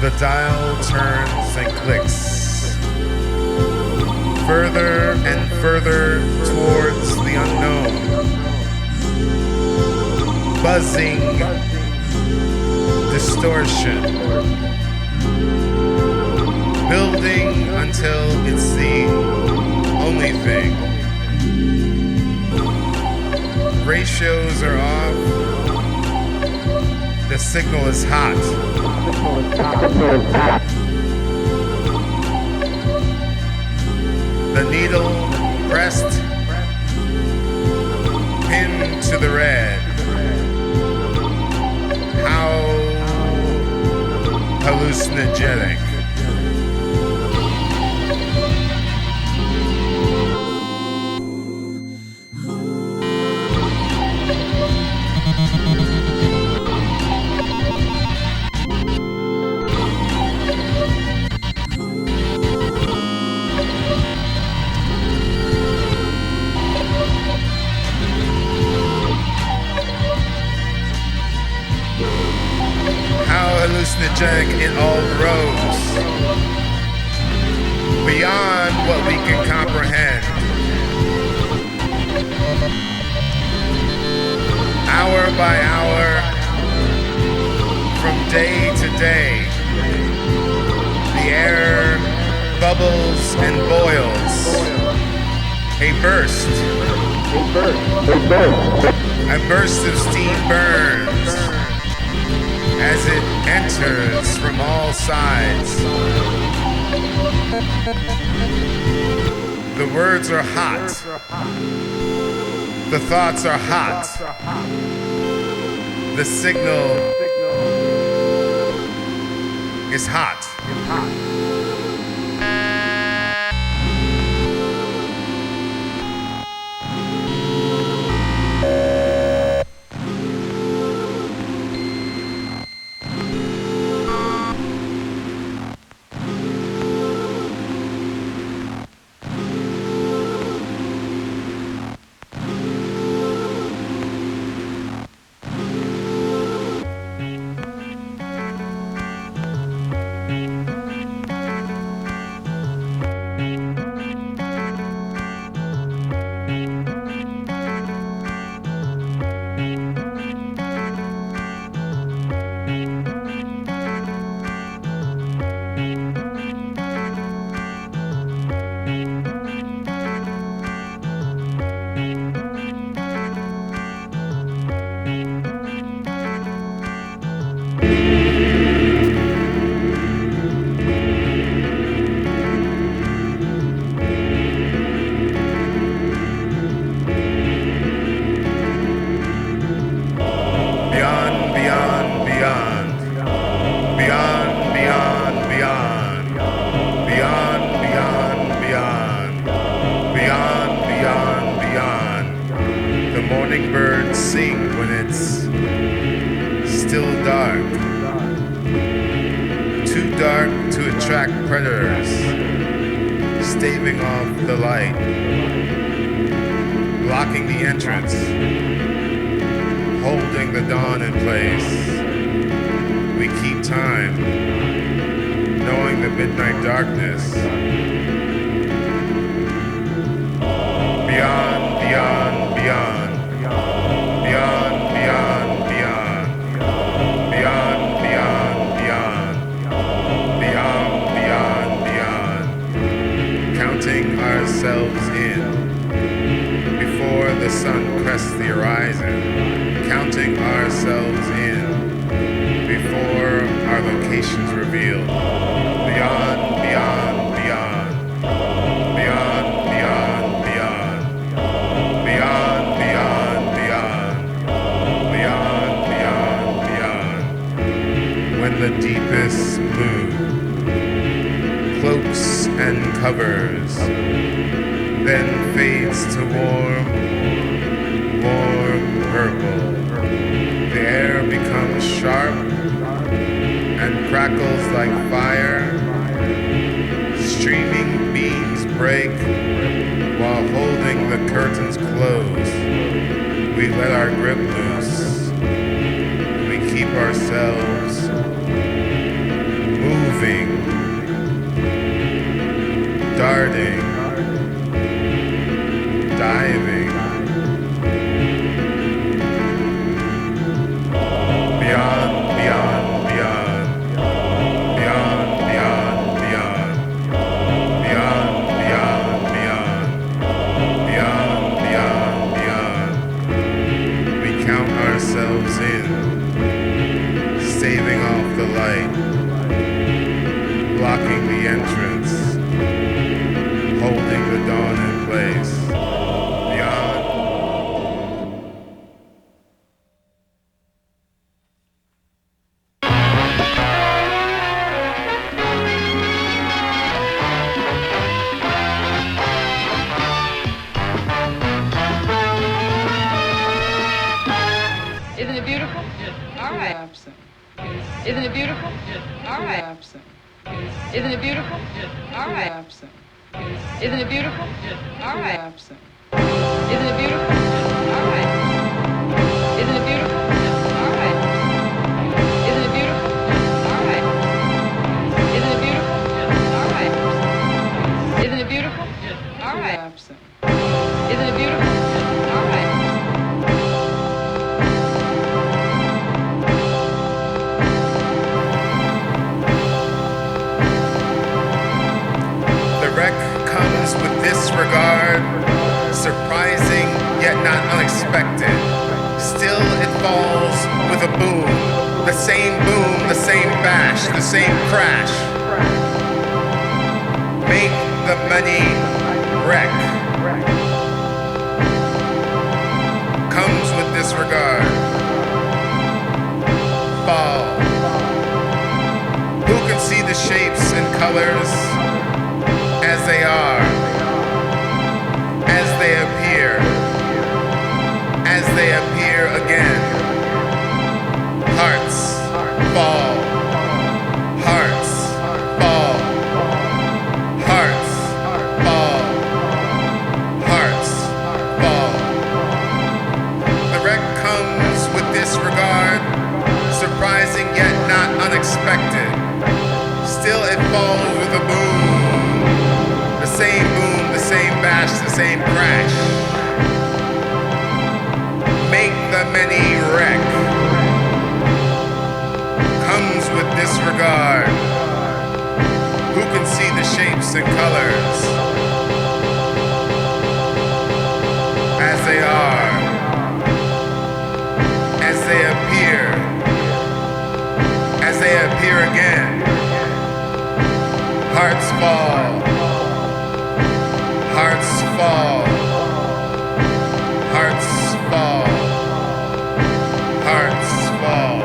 The dial turns and clicks, further and further towards the unknown, buzzing distortion, building until it's the only thing. Ratios are off, the signal is hot. The needle pressed, pinned to the red. How hallucinogenic. Hallucinogenic it all grows, beyond what we can comprehend. Hour by hour, from day to day, the air bubbles and boils. A burst of steam burns as it enters from all sides. The words are hot. The thoughts are hot. The signal is hot. moving, darting, diving, beyond, beyond, beyond, beyond, beyond, beyond, beyond, beyond, beyond, beyond, beyond, beyond. We count ourselves in, staving off the light, blocking the entrance, holding the dawn in place. Beyond. Isn't it beautiful? All right. Isn't it beautiful? All right. Isn't it beautiful? All right. Isn't it beautiful? All right. Isn't it beautiful? All right. Isn't it beautiful? All right. Isn't it beautiful? All right. Isn't it beautiful? All right. Isn't it beautiful? All right. Isn't it beautiful? All right. With disregard, surprising yet not unexpected. Still it falls with a boom, the same bash, the same crash. Make the money wreck. Comes with disregard. Fall. Who can see the shapes and colors as they are, as they appear again. Hearts fall, hearts fall, hearts fall, hearts fall. The wreck comes with disregard, surprising yet not unexpected. Still it falls with a boom, the same bash, the same crash. Make the many wreck. Comes with disregard. Who can see the shapes and colors as they are, as they appear again. Hearts fall. Hearts fall. Hearts fall. Hearts fall.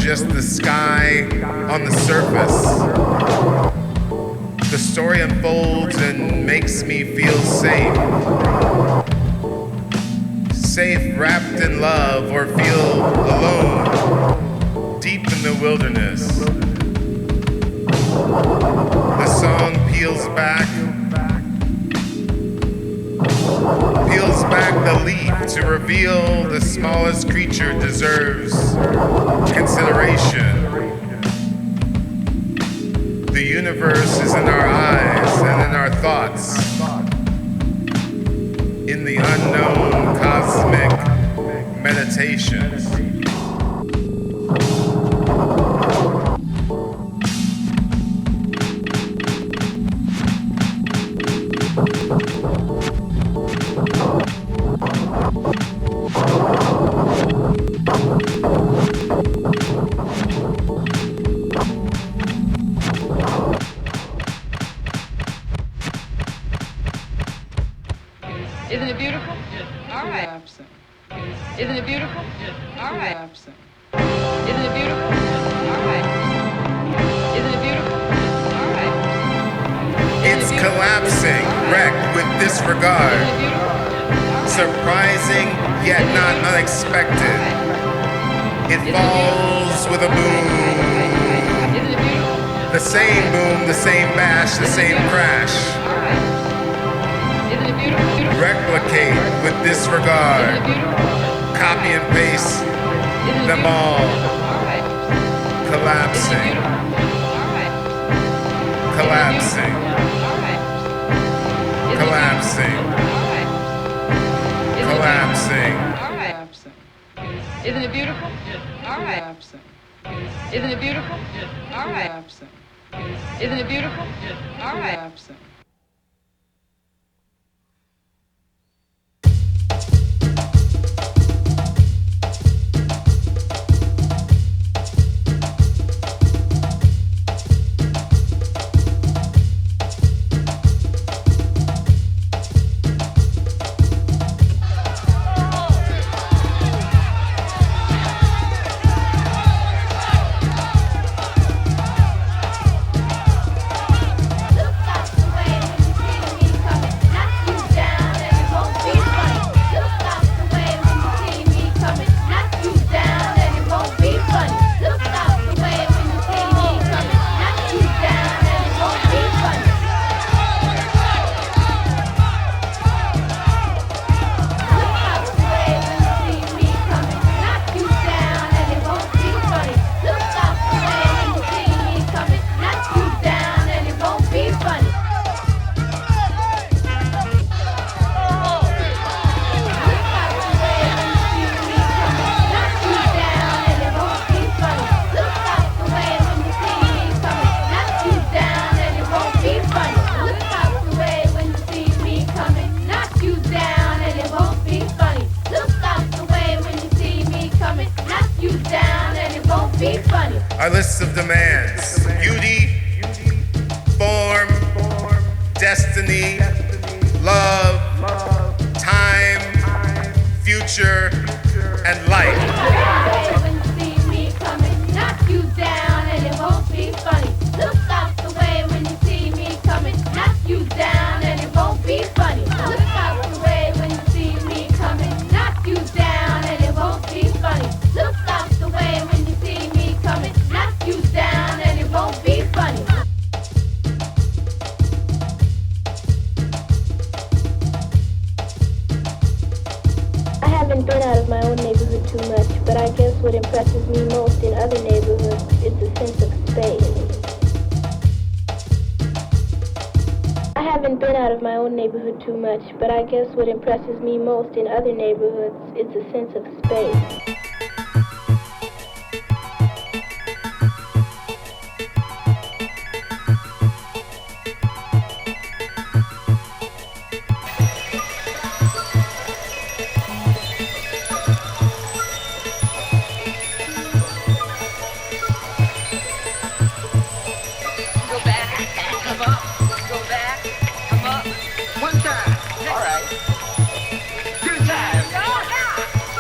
Just the sky on the surface. The story unfolds and makes me feel safe. Safe, wrapped in love, or feel alone, deep in the wilderness. The song peels back the leaf to reveal the smallest creature deserves consideration. The universe is in our eyes and in our thoughts, in the unknown cosmic meditations. Isn't it beautiful? All right. Isn't it beautiful? All right. Isn't it beautiful? All right. Isn't it beautiful? All right. It's collapsing, wrecked with disregard. Surprising yet not unexpected. It falls with a boom. The same boom, the same bash, the same crash. Replicate with disregard. Copy and paste them all. Collapsing. Collapsing. Collapsing. Collapsing. Isn't it beautiful? All right. Isn't it beautiful? All right. Isn't it beautiful? All right. Our lists of demands: beauty, form, destiny, love, time, future, and life. When you see me coming, knock you down and it won't be funny. Look out the way when you see me coming, knock you down and it won't be funny. Look out the way when you see me coming, knock you down and it won't be funny. Look out the way when you see me coming, knock you down and it won't be funny. I haven't been out of my own neighborhood too much, but I guess what impresses me most in other neighborhoods is the sense of space. I haven't been out of my own neighborhood too much, but I guess what impresses me most in other neighborhoods is the sense of space. One time. All right. Two times.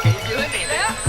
Can you do it?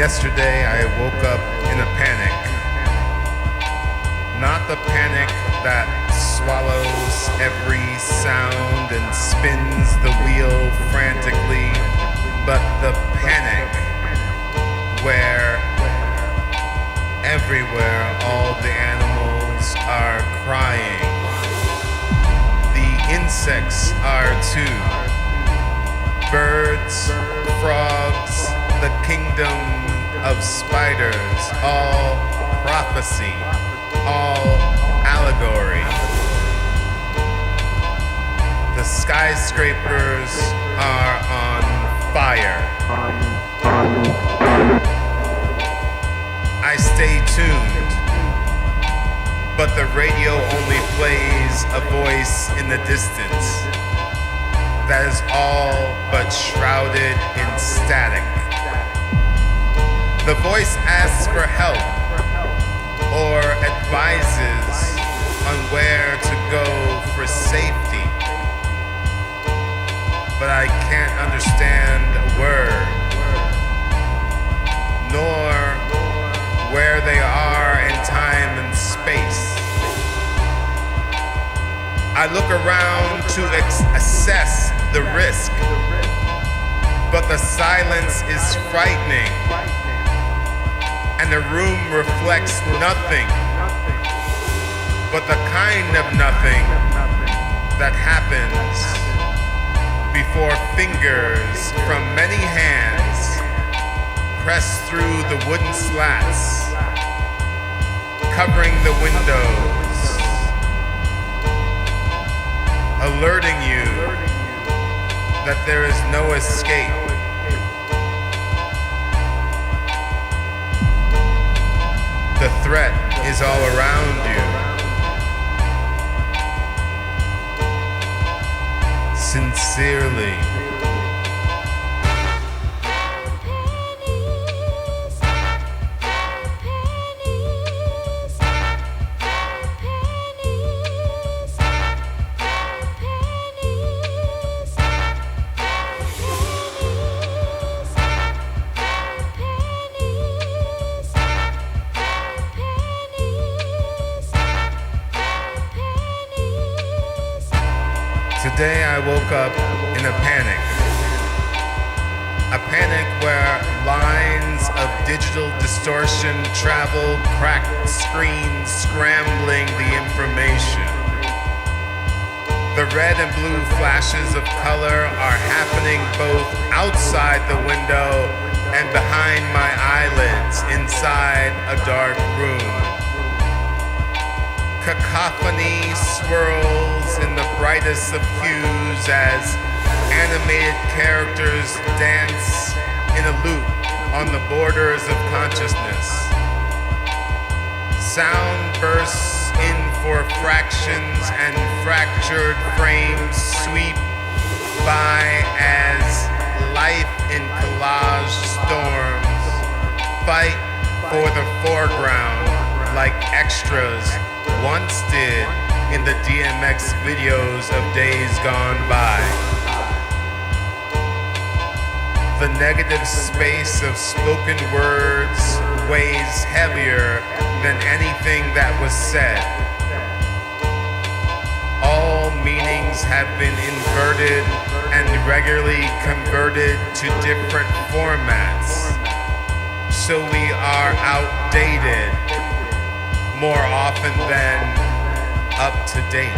Yesterday I woke up in a panic. Not the panic that swallows every sound and spins the wheel frantically, but the panic where everywhere all the animals are crying. The insects are too. Birds, frogs, the kingdom of spiders, all prophecy, all allegory. The skyscrapers are on fire. I stay tuned, but the radio only plays a voice in the distance that is all but shrouded in static. The voice asks for help or advises on where to go for safety, but I can't understand a word, nor where they are in time and space. I look around to assess the risk, but the silence is frightening, and the room reflects nothing, but the kind of nothing that happens before fingers from many hands press through the wooden slats, covering the windows, alerting you that there is no escape. The threat is all around you. Sincerely. Today I woke up in a panic. A panic where lines of digital distortion travel cracked screens scrambling the information. The red and blue flashes of color are happening both outside the window and behind my eyelids inside a dark room. Cacophony swirls in the brightest of hues as animated characters dance in a loop on the borders of consciousness. Sound bursts in for fractions and fractured frames sweep by as life in collage storms fight for the foreground like extras once did in the DMX videos of days gone by. The negative space of spoken words weighs heavier than anything that was said. All meanings have been inverted and regularly converted to different formats, so we are outdated more often than up to date.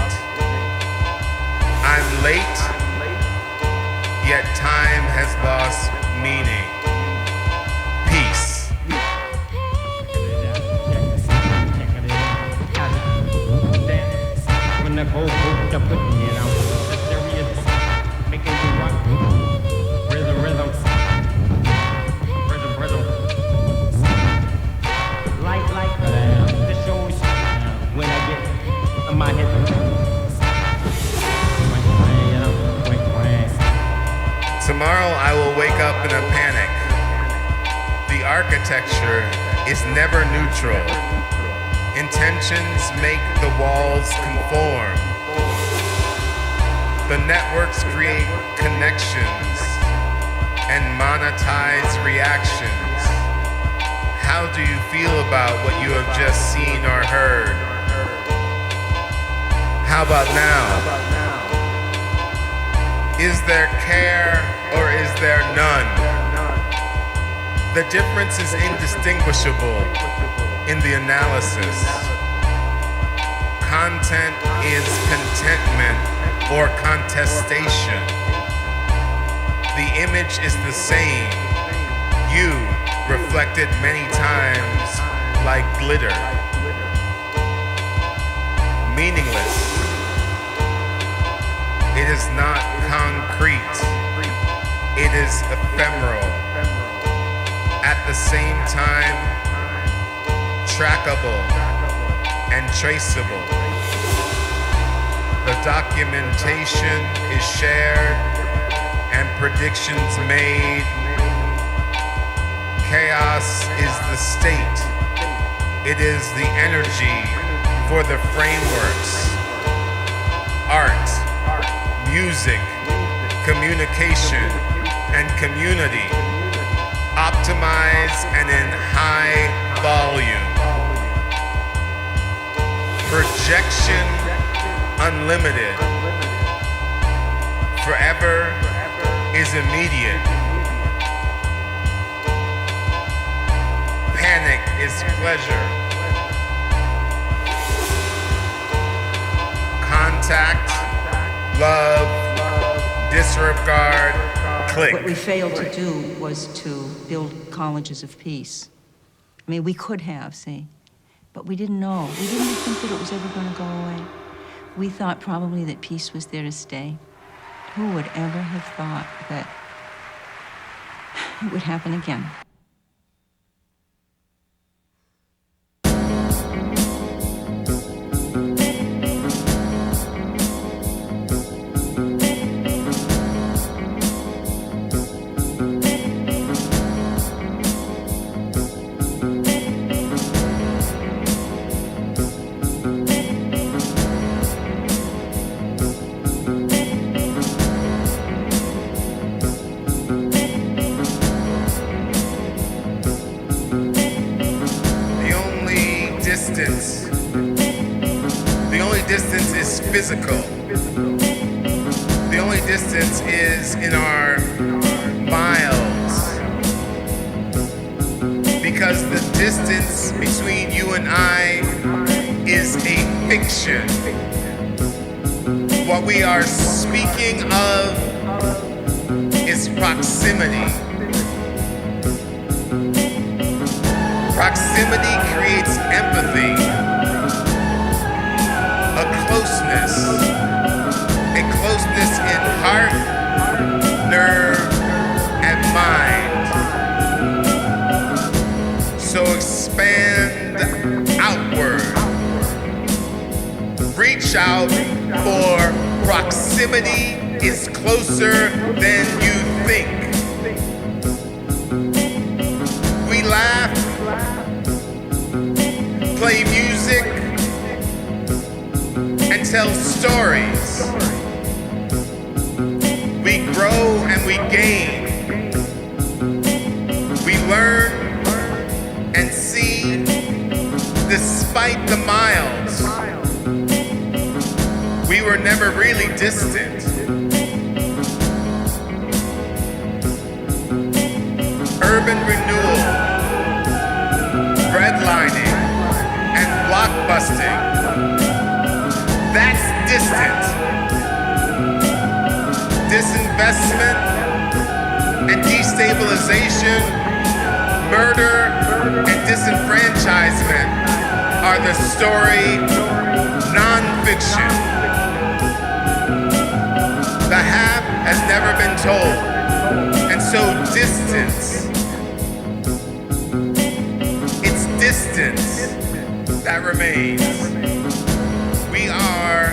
I'm late, yet time has lost meaning. Peace. When the whole book up, you know, the serious making you rock. Rhythm, rhythm. Rhythm, rhythm. Like, the shows when I get on my head. Tomorrow I will wake up in a panic. The architecture is never neutral. Intentions make the walls conform. The networks create connections and monetize reactions. do you feel about what you have just seen or heard? How about now? Is there care or is there none? The difference is indistinguishable in the analysis. Content is contentment or contestation. The image is the same. You reflected many times like glitter. Meaningless. It is not concrete. It is ephemeral. At the same time, trackable and traceable. The documentation is shared and predictions made. Chaos is the state. It is the energy for the frameworks. Art, music, communication, and community. Optimize and in high volume. Projection unlimited. Forever is immediate. Panic is pleasure. Contact, love, disregard, click. What we failed to do was to build colleges of peace. I mean, we could have, see, but we didn't know. We didn't think that it was ever going to go away. We thought probably that peace was there to stay. Who would ever have thought that it would happen again? Physical. The only distance is in our miles. Because the distance between you and I is a fiction. What we are speaking of is proximity. Proximity creates empathy. A closeness in heart, nerve, and mind. So expand outward. Reach out, for proximity is closer than you think. We laugh, play music, and tell stories. We grow and we gain. We learn and see despite the miles. We were never really distant. Urban renewal, redlining, and blockbusting. That's distant. Disinvestment and destabilization, murder and disenfranchisement are the story non-fiction. The half has never been told, and so distance. It's distance that remains. We are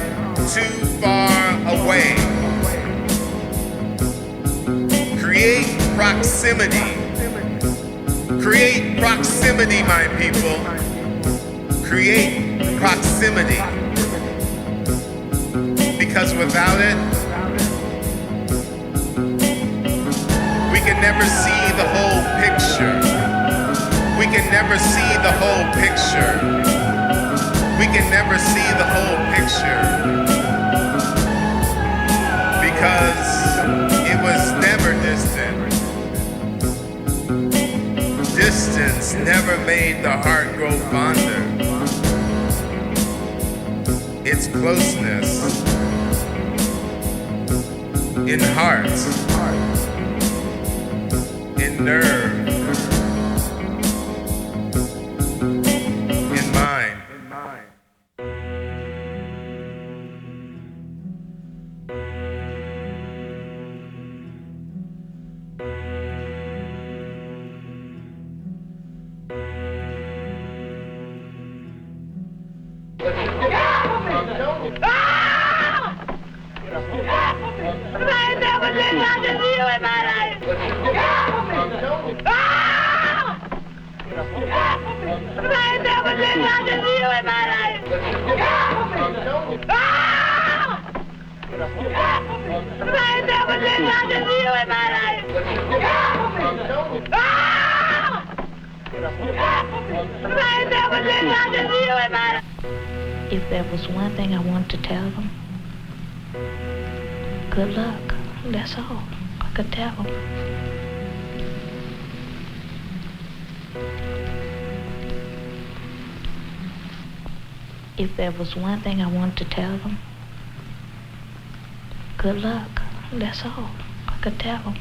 too far away. Create proximity. Create proximity, my people. Create proximity. Because without it, we can never see the whole picture. We can never see the whole picture. We can never see the whole picture because it was never distant. Distance never made the heart grow fonder. It's closeness in heart, in nerve, in mind. If there was one thing I wanted to tell them, good luck. That's all I could tell them. If there was one thing I wanted to tell them, good luck. That's all I could tell them.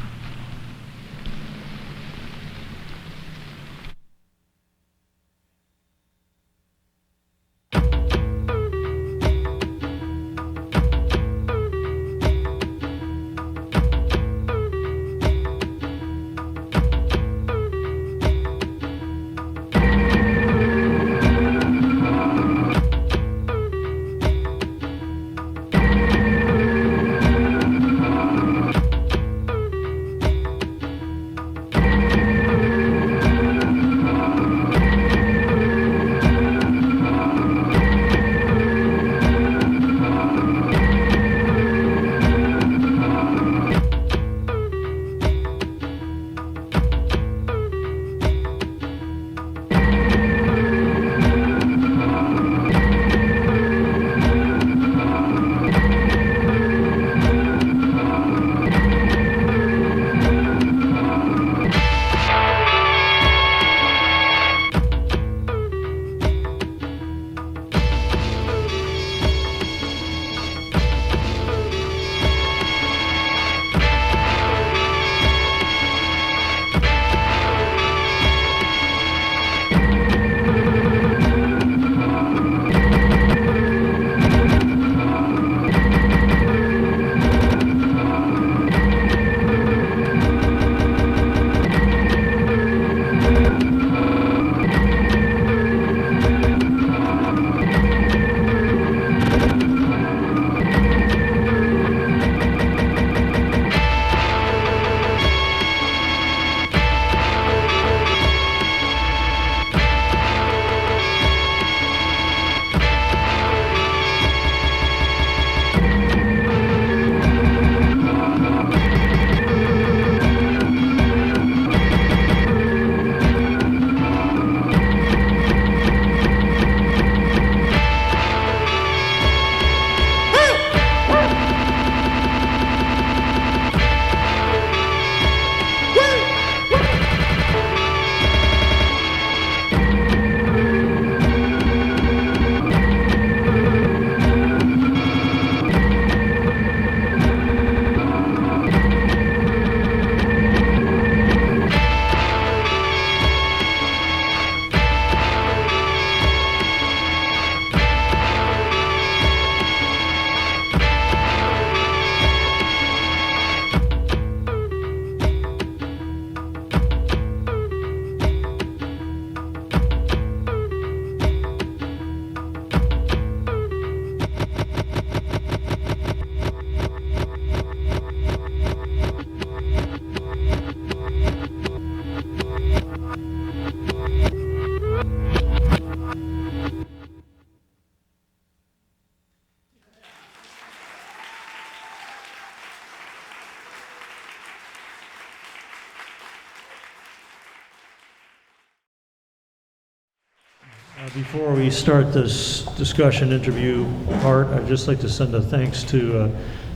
Before we start this discussion interview part, I'd just like to send a thanks to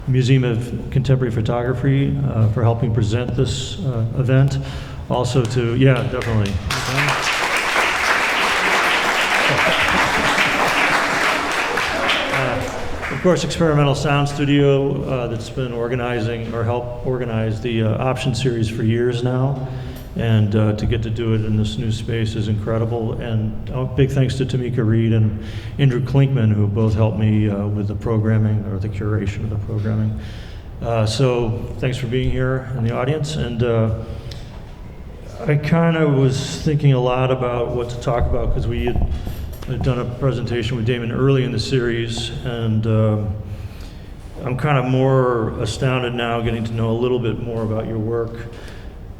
Museum of Contemporary Photography for helping present this event. Also to, yeah, definitely. Of course, Experimental Sound Studio that's been organizing or helped organize the Option Series for years now. And to get to do it in this new space is incredible. And big thanks to Tomeka Reid and Andrew Clinkman, who both helped me with the programming or the curation of the programming. So thanks for being here in the audience. And I kind of was thinking a lot about what to talk about because we had done a presentation with Damon early in the series. And I'm kind of more astounded now getting to know a little bit more about your work,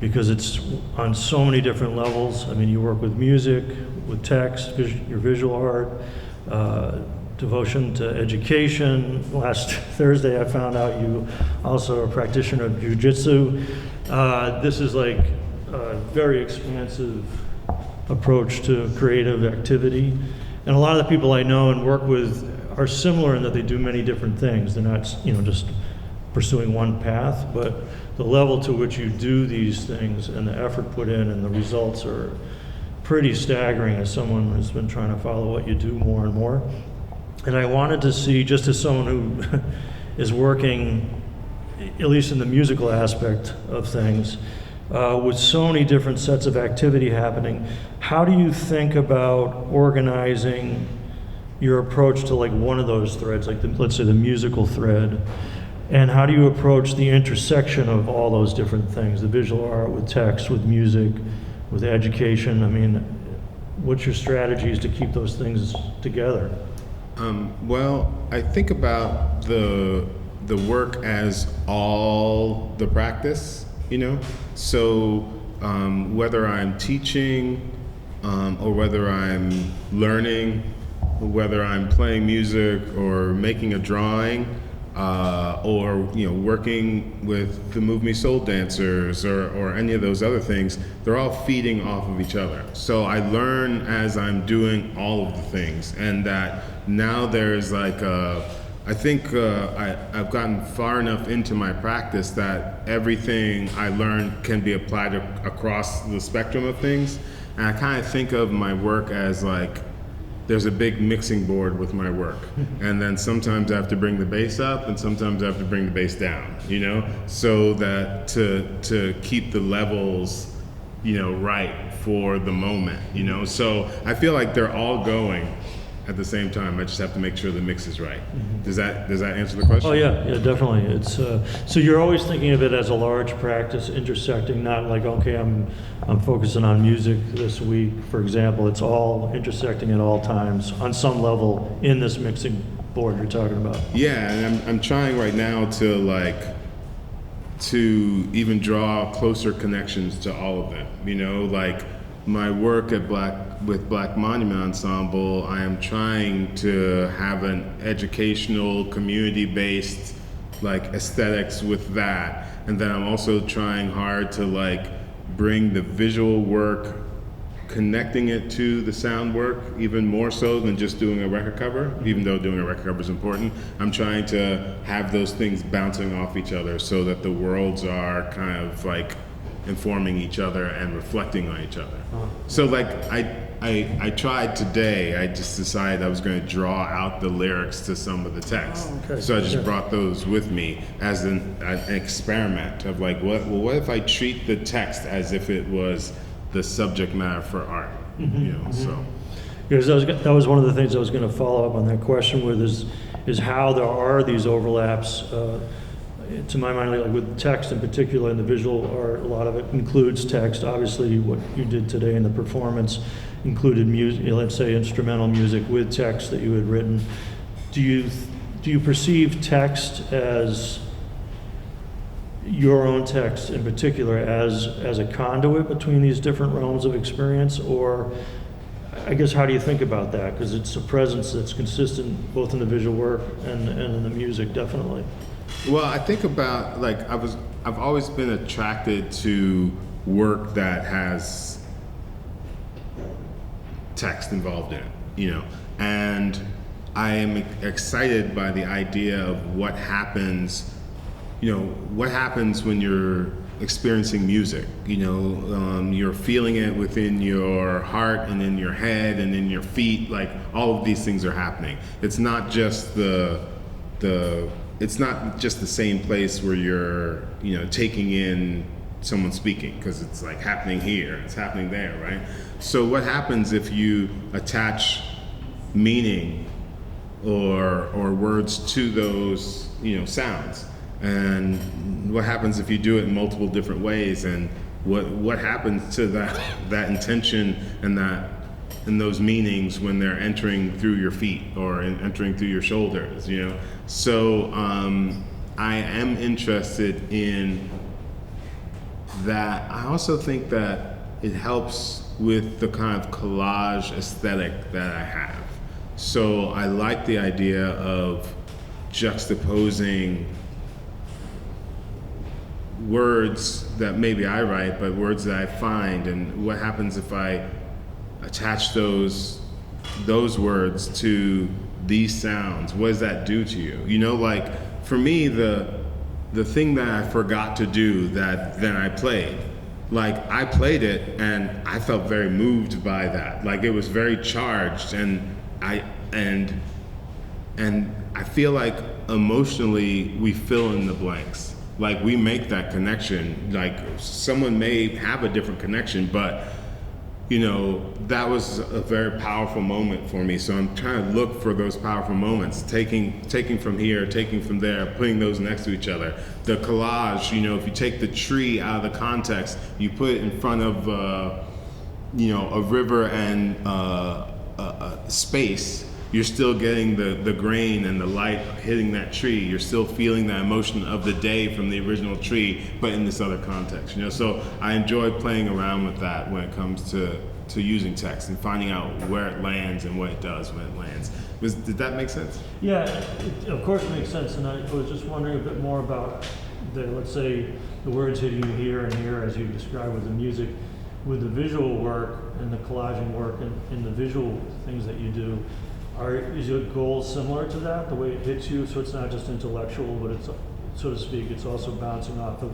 because it's on so many different levels. I mean, you work with music, with text, your visual art, devotion to education. Last Thursday, I found out you also are a practitioner of jiu-jitsu. This is like a very expansive approach to creative activity. And a lot of the people I know and work with are similar in that they do many different things. They're not, just pursuing one path, but the level to which you do these things and the effort put in and the results are pretty staggering as someone who's been trying to follow what you do more and more. And I wanted to see, just as someone who is working, at least in the musical aspect of things, with so many different sets of activity happening, how do you think about organizing your approach to like one of those threads, like let's say the musical thread? And how do you approach the intersection of all those different things, the visual art with text, with music, with education? I mean, what's your strategies to keep those things together? Well, I think about the work as all the practice, So whether I'm teaching or whether I'm learning, whether I'm playing music or making a drawing, or working with the Move Me Soul dancers or any of those other things, they're all feeding off of each other. So I learn as I'm doing all of the things, and that now there's like I think I've gotten far enough into my practice that everything I learn can be applied across the spectrum of things. And I kind of think of my work as like, there's a big mixing board with my work. And then sometimes I have to bring the bass up and sometimes I have to bring the bass down, so that to keep the levels, right for the moment, So I feel like they're all going at the same time. I just have to make sure the mix is right. Does that answer the question? Oh yeah, definitely. It's so you're always thinking of it as a large practice intersecting, not like, okay, I'm focusing on music this week, for example. It's all intersecting at all times on some level in this mixing board you're talking about. Yeah, and I'm trying right now to even draw closer connections to all of them. Like my work at with Black Monument Ensemble, I am trying to have an educational, community-based aesthetics with that. And then I'm also trying hard to bring the visual work, connecting it to the sound work, even more so than just doing a record cover, even though doing a record cover is important. I'm trying to have those things bouncing off each other so that the worlds are kind of informing each other and reflecting on each other. So I tried today, I just decided I was going to draw out the lyrics to some of the text. Okay. So I just brought those with me as an experiment of what if I treat the text as if it was the subject matter for art, so. Because that was one of the things I was going to follow up on that question with is how there are these overlaps. To my mind, with text in particular, and the visual art, a lot of it includes text. Obviously, what you did today in the performance included music, let's say instrumental music with text that you had written. Do you perceive text as your own text in particular as a conduit between these different realms of experience, or I guess how do you think about that? Because it's a presence that's consistent both in the visual work and in the music, definitely. Well, I think about I've always been attracted to work that has text involved in it, you know. And I am excited by the idea of what happens, you know, what happens when you're experiencing music. You know, you're feeling it within your heart and in your head and in your feet. Like, all of these things are happening. It's not just it's not just the same place where you're, you know, taking in someone speaking, because it's like happening here, it's happening there, right? So what happens if you attach meaning or words to those, you know, sounds? And what happens if you do it in multiple different ways? And what happens to that intention and those meanings when they're entering through your feet or entering through your shoulders, you know? So I am interested in that. I also think that it helps with the kind of collage aesthetic that I have. So I like the idea of juxtaposing words that maybe I write, but words that I find, and what happens if I attach those words to these sounds? What does that do to you? You know, like, for me, the thing that I forgot to do that then I played, like, I played it and I felt very moved by that. Like, it was very charged, and I feel like emotionally we fill in the blanks. Like, we make that connection. Like, someone may have a different connection, but, you know, that was a very powerful moment for me. So I'm trying to look for those powerful moments, taking from here, taking from there, putting those next to each other. The collage, you know, if you take the tree out of the context, you put it in front of, you know, a river and space, you're still getting the grain and the light hitting that tree. You're still feeling that emotion of the day from the original tree, but in this other context, you know? So I enjoy playing around with that when it comes to using text and finding out where it lands and what it does when it lands. Did that make sense? Yeah, it, of course it makes sense. And I was just wondering a bit more about let's say, the words hitting you here and here, as you described with the music, with the visual work and the collaging work and the visual things that you do. Is your goal similar to that, the way it hits you? So it's not just intellectual, but it's, so to speak, it's also bouncing off of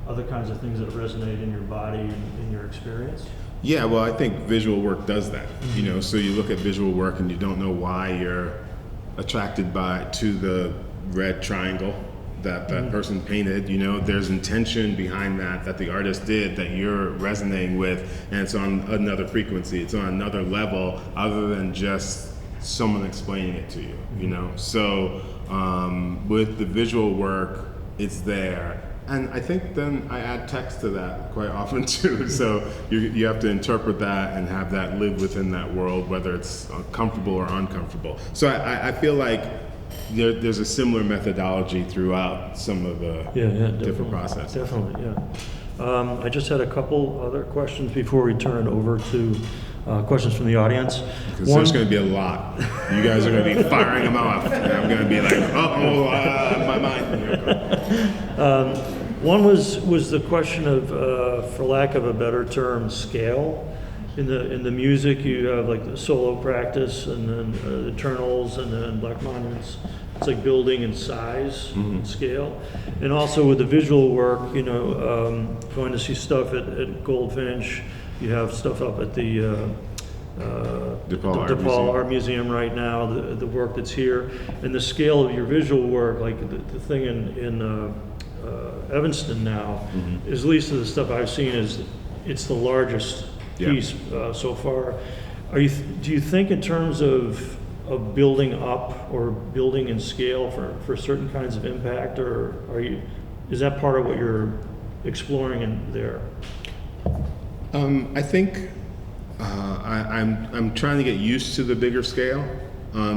other kinds of things that resonate in your body and in your experience? Yeah, well, I think visual work does that. You know, so you look at visual work and you don't know why you're attracted to the red triangle that person painted. You know, there's intention behind that the artist did, that you're resonating with, and it's on another frequency, it's on another level other than just someone explaining it to you, you know? So with the visual work, it's there. And I think then I add text to that quite often too. So you have to interpret that and have that live within that world, whether it's comfortable or uncomfortable. So I feel like there's a similar methodology throughout some of the different processes. Definitely, yeah. I just had a couple other questions before we turn over to questions from the audience. Because there's going to be a lot. You guys are going to be firing them off. And I'm going to be like, my mind. One was the question of, for lack of a better term, scale. In the music, you have like the solo practice, and then Eternals, and then Black Monuments. It's like building in size and scale. And also with the visual work, you know, going to see stuff at Goldfinch. You have stuff up at the DePaul Art Museum right now, the work that's here. And the scale of your visual work, like the thing in Evanston now, is at least of the stuff I've seen, it's the largest piece so far. Do you think in terms of building up or building in scale for certain kinds of impact, or is that part of what you're exploring in there? I think I'm trying to get used to the bigger scale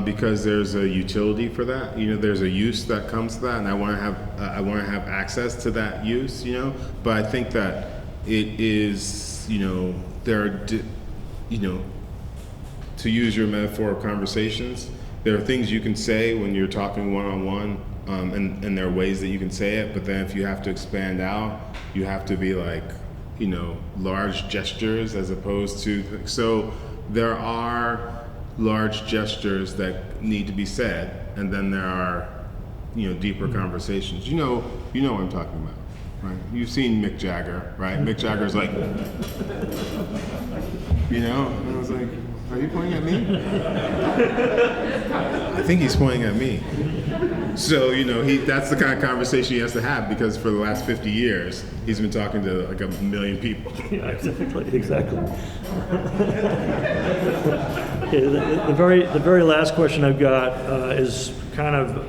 because there's a utility for that. You know, there's a use that comes to that, and I want to have access to that use. You know, but I think that it is, you know, to use your metaphor of conversations, there are things you can say when you're talking one-on-one, and there are ways that you can say it. But then if you have to expand out, you have to be like, you know, large gestures as opposed to, so there are large gestures that need to be said, and then there are, deeper conversations. You know what I'm talking about, right? You've seen Mick Jagger, right? Mick Jagger's like, and I was like, are you pointing at me? I think he's pointing at me. So, that's the kind of conversation he has to have, because for the last 50 years, he's been talking to like 1 million people. Yeah, exactly. Okay, the very last question I've got is kind of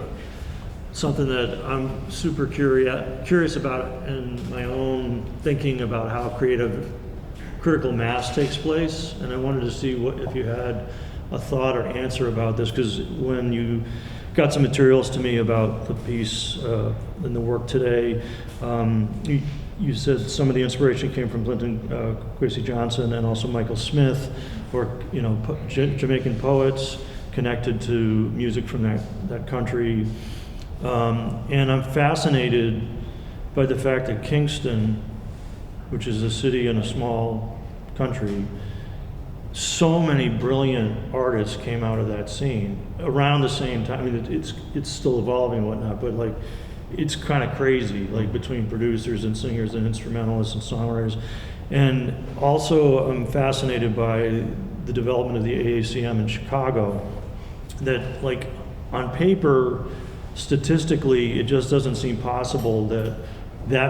something that I'm super curious about in my own thinking about how critical mass takes place, and I wanted to see if you had a thought or answer about this, because when you got some materials to me about the piece and the work today, you said some of the inspiration came from Liston Kwesi Johnson and also Michael Smith, or Jamaican poets connected to music from that country, and I'm fascinated by the fact that Kingston, which is a city in a small country, so many brilliant artists came out of that scene around the same time. I mean, it's still evolving and whatnot, but like, it's kind of crazy, like between producers and singers and instrumentalists and songwriters. And also, I'm fascinated by the development of the AACM in Chicago, that like on paper, statistically, it just doesn't seem possible that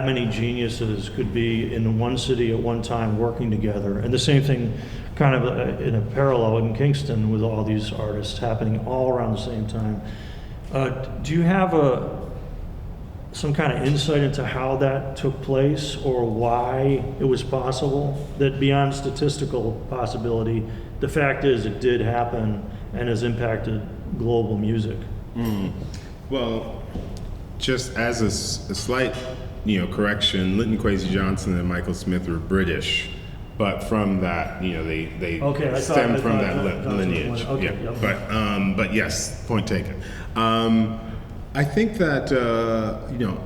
many geniuses could be in one city at one time working together. And the same thing kind of in a parallel in Kingston with all these artists happening all around the same time. Do you have some kind of insight into how that took place, or why it was possible? That beyond statistical possibility, the fact is it did happen and has impacted global music. Well, just as a slight correction, Liston Kwesi Johnson and Michael Smith were British, but from that, they stem from that lineage. Okay, yeah, yep. But yes, point taken. I think that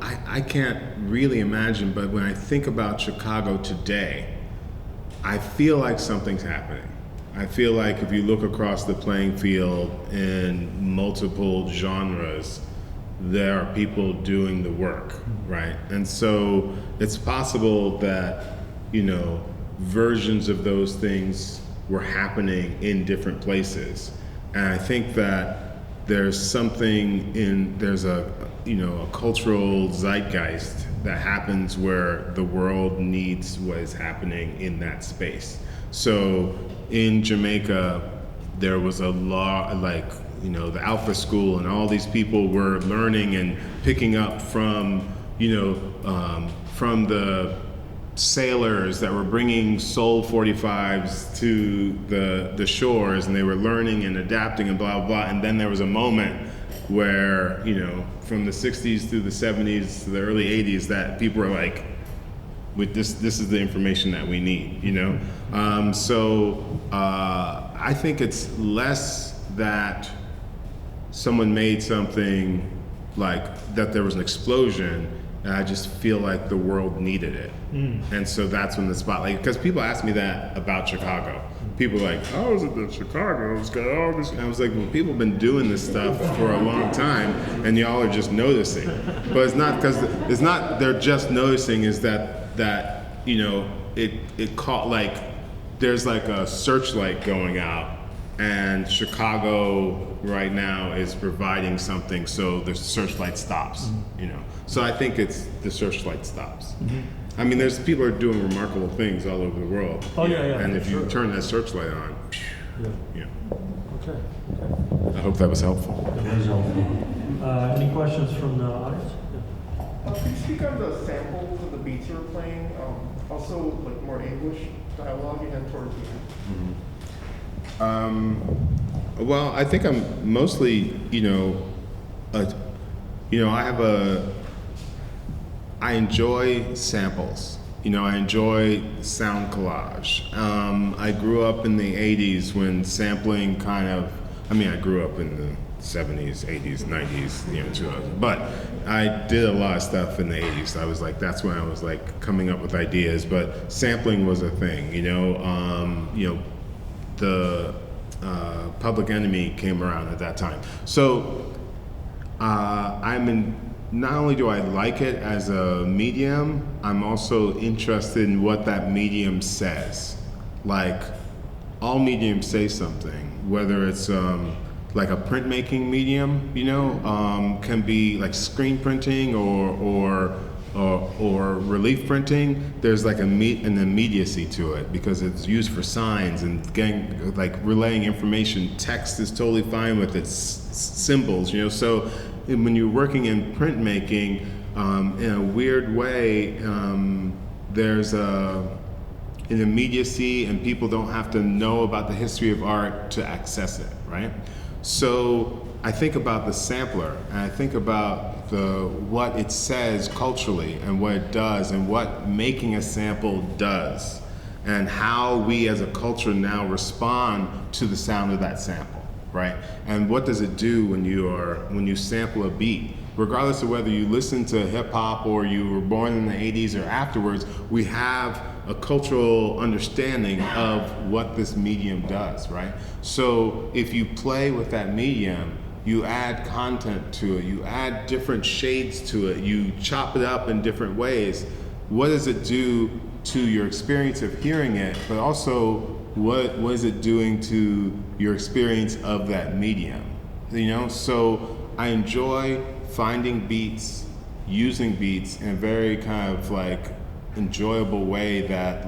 I can't really imagine, but when I think about Chicago today, I feel like something's happening. I feel like if you look across the playing field in multiple genres, there are people doing the work, right? And so it's possible that, versions of those things were happening in different places. And I think that there's a cultural zeitgeist that happens where the world needs what is happening in that space. So in Jamaica, there was a law, the Alpha School, and all these people were learning and picking up from the sailors that were bringing Soul 45s to the shores, and they were learning and adapting and blah, blah, blah. And then there was a moment where, from the 60s through the 70s to the early 80s, that people were like, with this is the information that we need, So I think it's less that someone made something like that there was an explosion, and I just feel like the world needed it. And so that's when the spotlight, because people ask me that about Chicago. People are like, how is it that Chicago has got all this? And I was like, well, people have been doing this stuff for a long time, and y'all are just noticing. But it's not they're just noticing, is that it caught, like, there's like a searchlight going out, and Chicago right now is providing something, so the searchlight stops, So I think it's the searchlight stops. I mean, there's people are doing remarkable things all over the world. Oh, yeah. And if you turn that searchlight on, Okay. I hope that was helpful. That was helpful. Any questions from the audience? Could you speak on the samples of the beats you were playing? Also, like more English dialogue you had towards the end. Well, I think I'm mostly, I enjoy samples. I enjoy sound collage. I grew up in the 80s when sampling I grew up in the 70s, 80s, 90s, 2000s. But I did a lot of stuff in the 80s. I was like, that's when I was like coming up with ideas. But sampling was a thing, Public Enemy came around at that time. So not only do I like it as a medium, I'm also interested in what that medium says. Like, all mediums say something, whether it's like a printmaking medium, can be like screen printing or relief printing. There's like an immediacy to it because it's used for signs and getting, like, relaying information. Text is totally fine with its symbols, So when you're working in printmaking, in a weird way, there's an immediacy, and people don't have to know about the history of art to access it, right? So I think about the sampler, and I think about what it says culturally and what it does and what making a sample does and how we as a culture now respond to the sound of that sample, right? And what does it do when you sample a beat? Regardless of whether you listen to hip hop or you were born in the 80s or afterwards, we have a cultural understanding of what this medium does, right? So if you play with that medium, you add content to it, you add different shades to it, you chop it up in different ways. What does it do to your experience of hearing it, but also what is it doing to your experience of that medium? So I enjoy finding beats, using beats in a very kind of like enjoyable way that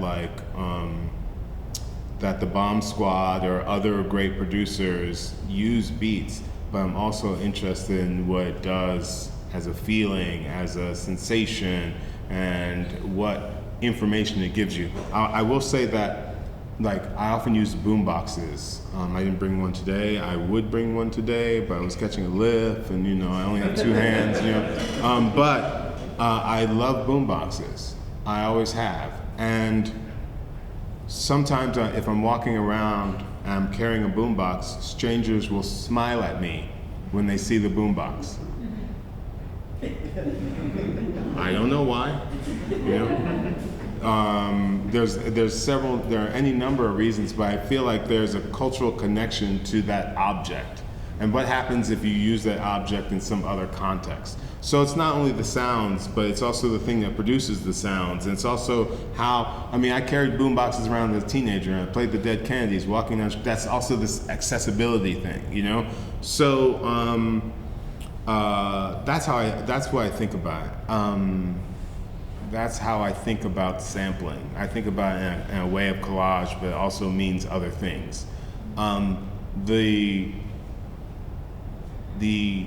that the Bomb Squad or other great producers use beats, but I'm also interested in what it does as a feeling, as a sensation, and what information it gives you. I will say that, like, I often use boom boxes. I didn't bring one today. I would bring one today, but I was catching a lift, and I only have two hands. But I love boom boxes. I always have. And sometimes if I'm walking around and I'm carrying a boombox, strangers will smile at me when they see the boombox. I don't know why. There are any number of reasons, but I feel like there's a cultural connection to that object. And what happens if you use that object in some other context? So it's not only the sounds, but it's also the thing that produces the sounds. And it's also how, I carried boom boxes around as a teenager, and I played the Dead Kennedys, walking down, that's also this accessibility thing, So that's what I think about it. That's how I think about sampling. I think about it in a way of collage, but it also means other things. The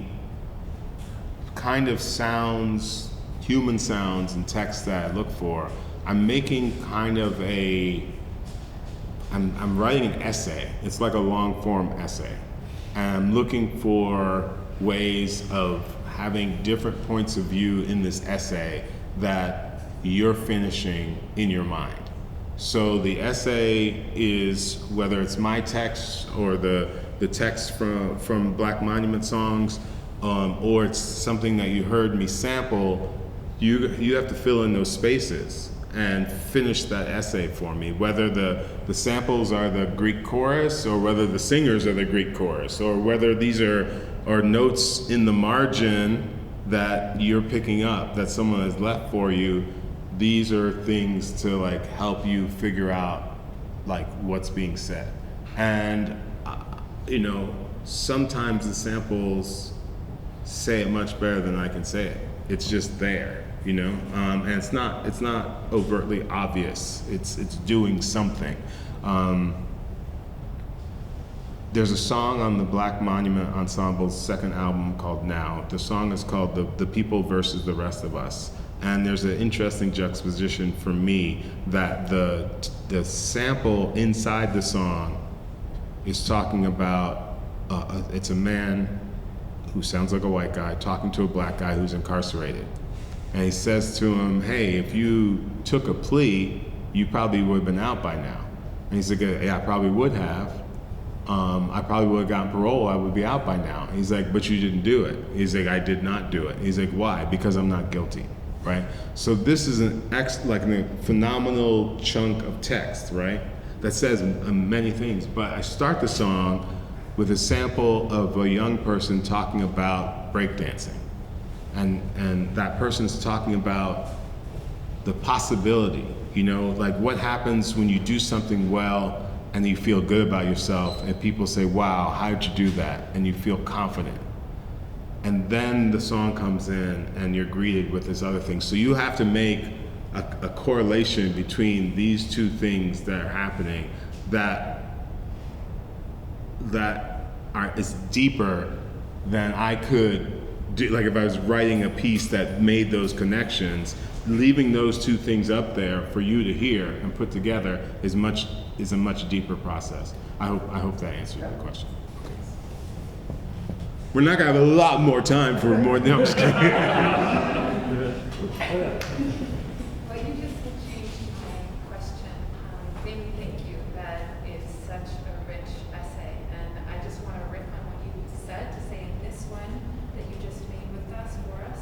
kind of sounds, human sounds and text that I look for, I'm making kind of I'm writing an essay. It's like a long form essay. And I'm looking for ways of having different points of view in this essay that you're finishing in your mind. So the essay is, whether it's my text or the text from Black Monument songs, or it's something that you heard me sample, you have to fill in those spaces and finish that essay for me, whether the samples are the Greek chorus or whether the singers are the Greek chorus, or whether these are notes in the margin that you're picking up that someone has left for you. These are things to like help you figure out like what's being said. And sometimes the samples say it much better than I can say it. It's just there, and it's not overtly obvious. It's doing something. There's a song on the Black Monument Ensemble's second album called Now. The song is called The People versus the Rest of Us. And there's an interesting juxtaposition for me that the sample inside the song is talking about, it's a man who sounds like a white guy talking to a black guy who's incarcerated. And he says to him, hey, if you took a plea, you probably would have been out by now. And he's like, yeah, I probably would have. I probably would have gotten parole, I would be out by now. He's like, but you didn't do it. He's like, I did not do it. He's like, why? Because I'm not guilty, right? So this is a phenomenal chunk of text, right? that says many things. But I start the song with a sample of a young person talking about breakdancing. And that person's talking about the possibility, you know, like what happens when you do something well and you feel good about yourself and people say, wow, how'd you do that? And you feel confident. And then the song comes in and you're greeted with this other thing. So you have to make a correlation between these two things that are happening is deeper than I could do. Like if I was writing a piece that made those connections, leaving those two things up there for you to hear and put together is a much deeper process. I hope that answers the question. Okay. We're not gonna have a lot more time for more. No, I'm just kidding. Well, you just changed my question. Made me thank you. That is such a rich essay, and I just want to riff on what you said to say in this one that you just made with us for us.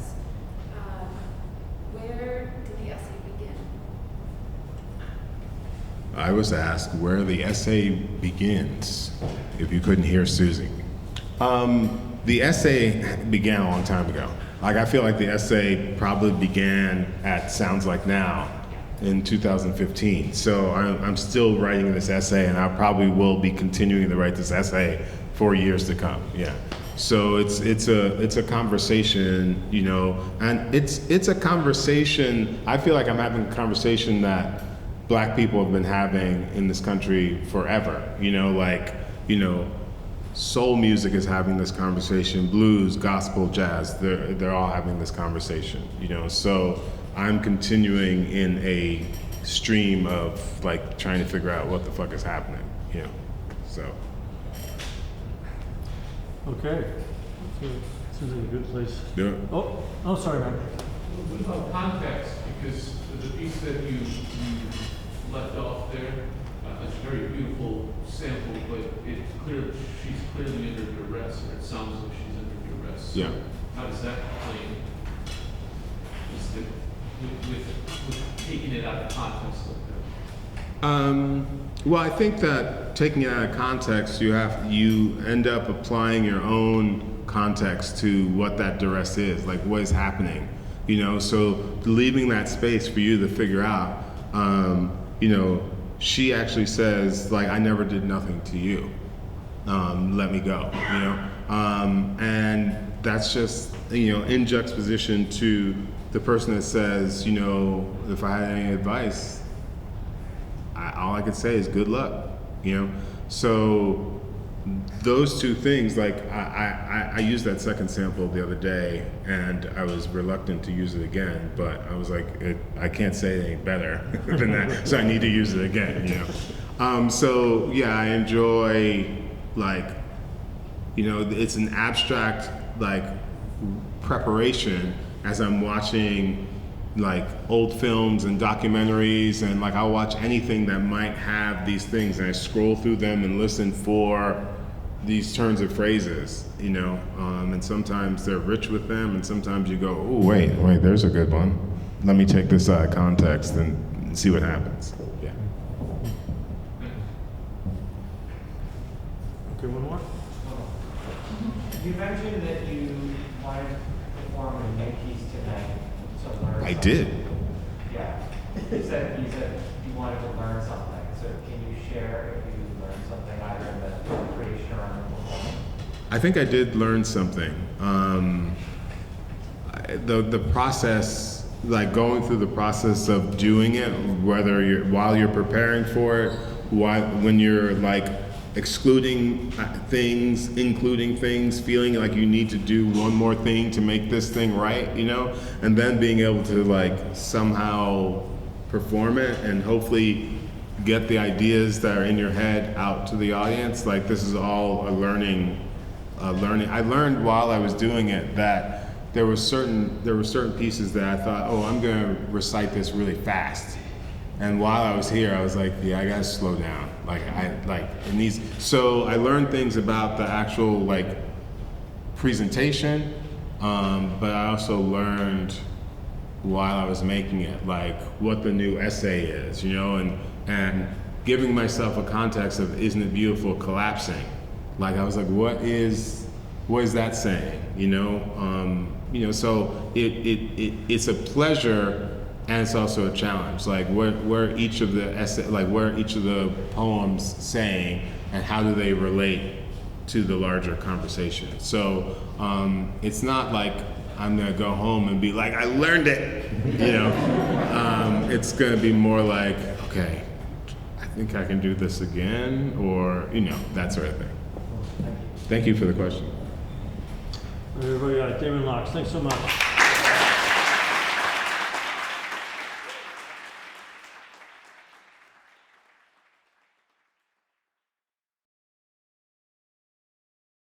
Where did the essay begin? I was asked where the essay begins, if you couldn't hear Susie. The essay began a long time ago. Like I feel like the essay probably began at Sounds Like Now in 2015. So I'm still writing this essay, and I probably will be continuing to write this essay for years to come. Yeah. So it's a conversation, you know, and it's a conversation. I feel like I'm having a conversation that Black people have been having in this country forever. You know, like, you know, soul music is having this conversation, blues, gospel, jazz, they're all having this conversation, you know. So I'm continuing in a stream of like trying to figure out what the fuck is happening, you know. So. Okay. Seems like a good place. Yeah. Oh, sorry, man. What about context? Because the piece that you left off there, it's a very beautiful sample, but she's clearly under duress, or it sounds like she's under duress. Yeah. How does that play with taking it out of context like that? Well, I think that taking it out of context, you end up applying your own context to what that duress is, like what is happening, you know. So leaving that space for you to figure out, you know. She actually says, like, I never did nothing to you. Let me go, you know? And that's just, you know, in juxtaposition to the person that says, you know, if I had any advice, all I could say is good luck, you know? So those two things, like, I used that second sample the other day, and I was reluctant to use it again, but I was like, I can't say it any better than that, so I need to use it again, you know? So yeah, I enjoy, like, you know, it's an abstract, like, preparation as I'm watching, like, old films and documentaries, and like I'll watch anything that might have these things, and I scroll through them and listen for these turns of phrases, you know, and sometimes they're rich with them, and sometimes you go, oh, wait, there's a good one. Let me take this out of context and see what happens. Yeah. Okay, one more. You mentioned that you wanted to perform a new piece tonight to learn. I did. Yeah. You said you wanted to learn something. So can you share if you learned something either in the creation or on the performance? I think I did learn something. The process, like going through the process of doing it, whether while you're preparing for it, when you're like excluding things, including things, feeling like you need to do one more thing to make this thing right, you know, and then being able to like somehow perform it and hopefully get the ideas that are in your head out to the audience. Like this is all a learning. I learned while I was doing it that there were certain pieces that I thought, oh, I'm gonna recite this really fast. And while I was here, I was like, yeah, I gotta slow down. So I learned things about the actual like presentation, but I also learned while I was making it, like what the new essay is, you know, and giving myself a context of "Isn't it beautiful?" collapsing. Like I was like, what is that saying? So it's a pleasure and it's also a challenge. Like where each of the essay, like where each of the poems saying, and how do they relate to the larger conversation? So it's not like I'm gonna go home and be like, I learned it. It's gonna be more like, okay, I think I can do this again, or that sort of thing. Thank you for the question. Everybody, Damon Locks, thanks so much.